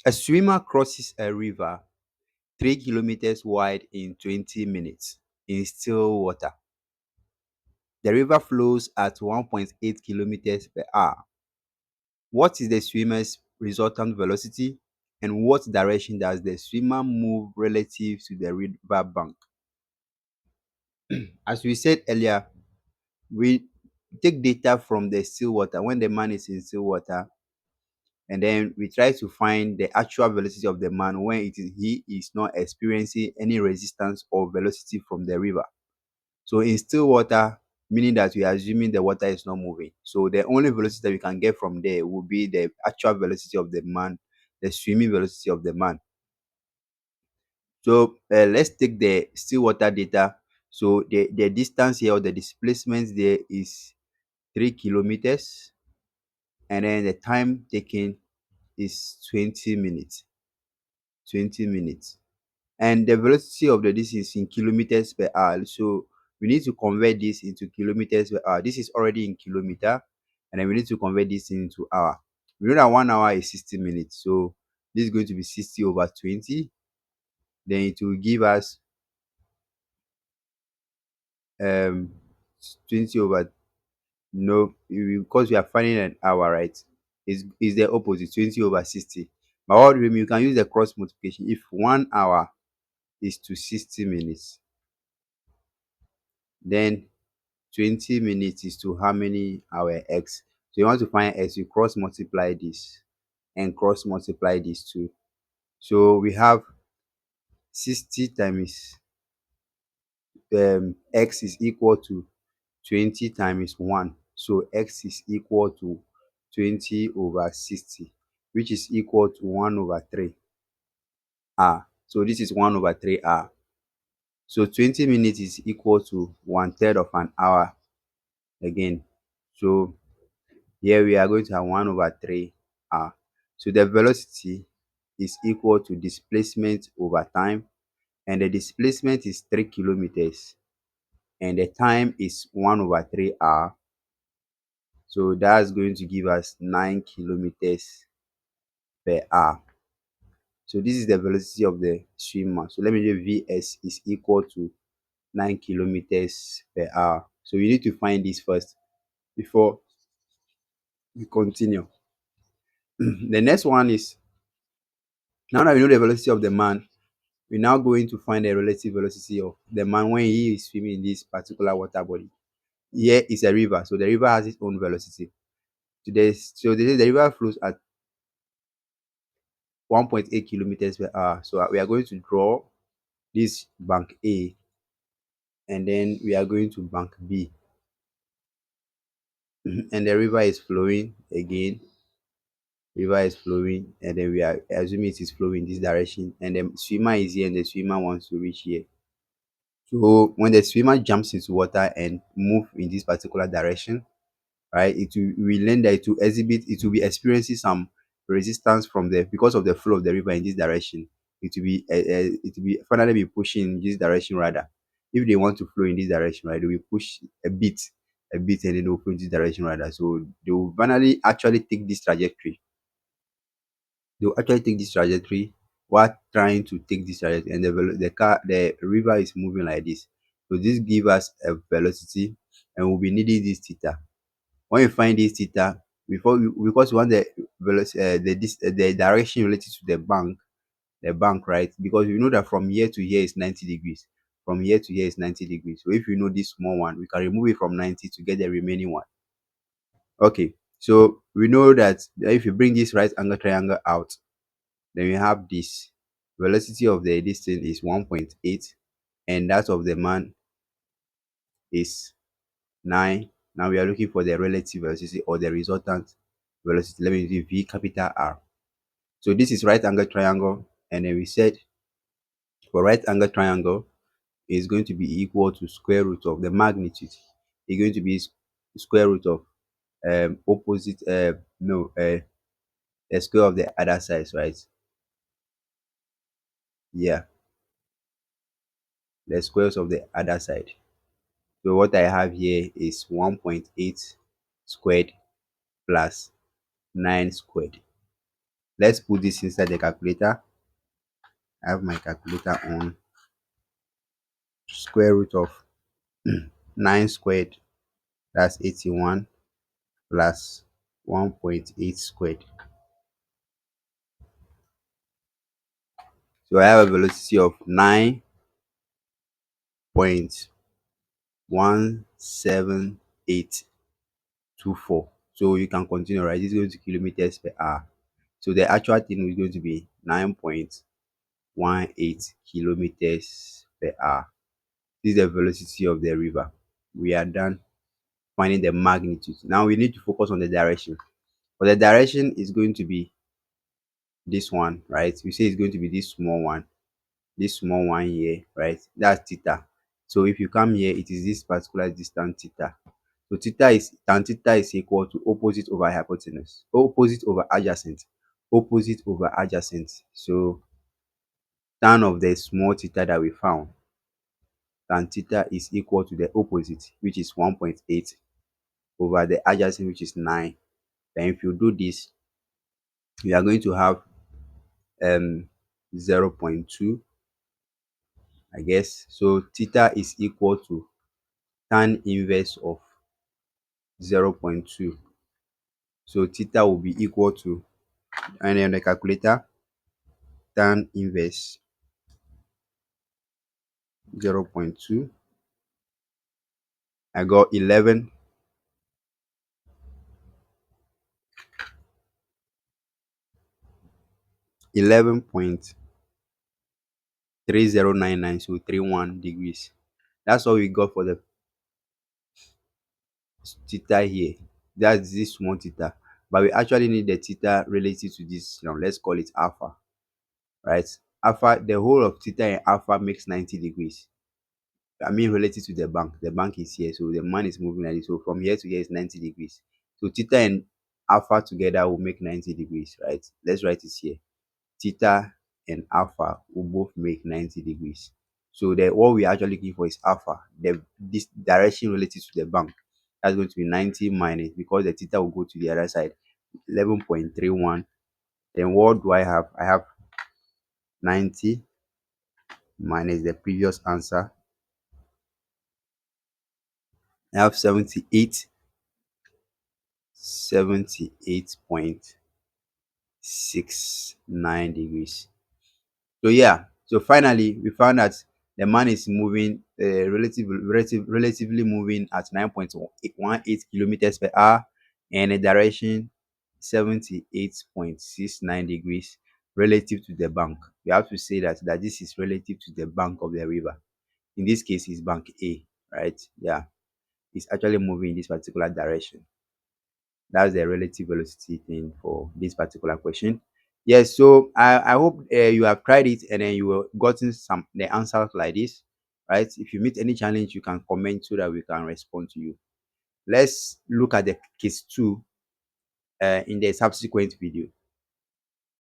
A swimmer crosses a river 3 kilometers wide in 20 minutes in still water. The river flows at 1.8 kilometers per hour. What is the swimmer's resultant velocity? And what direction does the swimmer move relative to the river bank? As we said earlier, we take data from the still water when the man is in still water, and then we try to find the actual velocity of the man when he is not experiencing any resistance or velocity from the river. So in still water, meaning that we are assuming the water is not moving. So the only velocity that we can get from there will be the actual velocity of the man, the swimming velocity of the man. So let's take the still water data. So the distance here or the displacement there is 3 kilometers, and then the time taken is 20 minutes. 20 minutes. And the velocity of the distance in kilometers per hour. So we need to convert this into kilometers per hour. This is already in kilometer, and then we need to convert this into hour. We know that 1 hour is 60 minutes. So this is going to be 60 over 20. Then it will give us um 20 over, no, because we are finding an hour, right? Is the opposite, 20 over 60. But what do you mean? You can use the cross multiplication. If 1 hour is to 60 minutes, then 20 minutes is to how many hour x. So you want to find x, you cross multiply this and cross multiply this too. So we have 60 times x is equal to 20 times 1. So x is equal to 20 over 60, which is equal to 1 over 3 r. So this is 1 over 3 r. So 20 minutes is equal to 1/3 of an hour again. So here we are going to have 1 over 3 r. So the velocity is equal to displacement over time, and the displacement is 3 kilometers, and the time is 1 over 3 r. So that's going to give us 9 kilometers per hour. So this is the velocity of the swimmer. So let me do Vs is equal to 9 kilometers per hour. So we need to find this first before we continue. The next one is, now that we know the velocity of the man, we're now going to find the relative velocity of the man when he is swimming in this particular water body. Here is a river, so the river has its own velocity. So the river flows at 1.8 kilometers per hour. So we are going to draw this bank A, and then we are going to bank B. And the river is flowing again. River is flowing, and then we are assuming it is flowing in this direction. And the swimmer is here, and the swimmer wants to reach here. So when the swimmer jumps into water and move in this particular direction, right, it will, we learn that it will be experiencing some resistance from the, because of the flow of the river in this direction. It will be finally be pushing in this direction rather. If they want to flow in this direction, right, they will push a bit, and then they will flow in this direction rather. So they will finally actually take this trajectory. They will actually take this trajectory while trying to take this trajectory, and the river is moving like this. So this give us a velocity, and we'll be needing this theta. When you find this theta, because we want the velocity, the direction related to the bank, right? Because we know that from here to here is 90 degrees. From here to here is 90 degrees. So if you know this small one, we can remove it from 90 to get the remaining one. Okay. So we know that if you bring this right angle triangle out, then we have this velocity of the distance is 1.8, and that of the man is 9. Now we are looking for the relative velocity or the resultant velocity. Let me do V capital R. So this is right angle triangle, and then we said for right angle triangle is going to be equal to square root of the magnitude. It's going to be square root of opposite no the square of the other side, right? Yeah, the squares of the other side. So what I have here is 1.8 squared plus 9 squared. Let's put this inside the calculator. I have my calculator on. Square root of 9 squared, that's 81, plus 1.8 squared. So I have a velocity of 9.17824. So you can continue, right? This is going to kilometers per hour. So the actual thing is going to be 9.18 kilometers per hour. This is the velocity of the river. We are done finding the magnitude. Now we need to focus on the direction. But the direction is going to be this one, right? We say it's going to be this small one here, right? That's theta. So if you come here, it is this particular distance theta. So theta is tan theta is equal to opposite over hypotenuse, opposite over adjacent, opposite over adjacent. So tan of the small theta that we found, tan theta is equal to the opposite, which is 1.8 over the adjacent, which is 9. Then if you do this, you are going to have 0.2, I guess. So theta is equal to tan inverse of 0.2. So theta will be equal to, and on the calculator, tan inverse 0.2. I got 11.3099, so 31 degrees. That's all we got for the theta here. That's this small theta. But we actually need the theta relative to this, let's call it alpha, right? Alpha, the whole of theta and alpha makes 90 degrees. I mean, related to the bank. The bank is here, so the man is moving like this. So from here to here is 90 degrees. So theta and alpha together will make 90 degrees, right? Let's write it here. Theta and alpha will both make 90 degrees. So the what we're actually looking for is alpha, this direction related to the bank. That's going to be 90 minus, because the theta will go to the other side, 11.31. Then what do I have? I have 90 minus the previous answer. I have 78.69 degrees. So yeah, so finally we found that the man is moving relatively moving at 9.18 kilometers per hour, and the direction 78.69 degrees relative to the bank. We have to say that this is relative to the bank of the river. In this case, it's bank A, right? Yeah, it's actually moving in this particular direction. That's the relative velocity thing for this particular question. Yes, so I hope you have tried it and then you have gotten some the answers like this, right? If you meet any challenge, you can comment so that we can respond to you. Let's look at the case 2 in the subsequent video.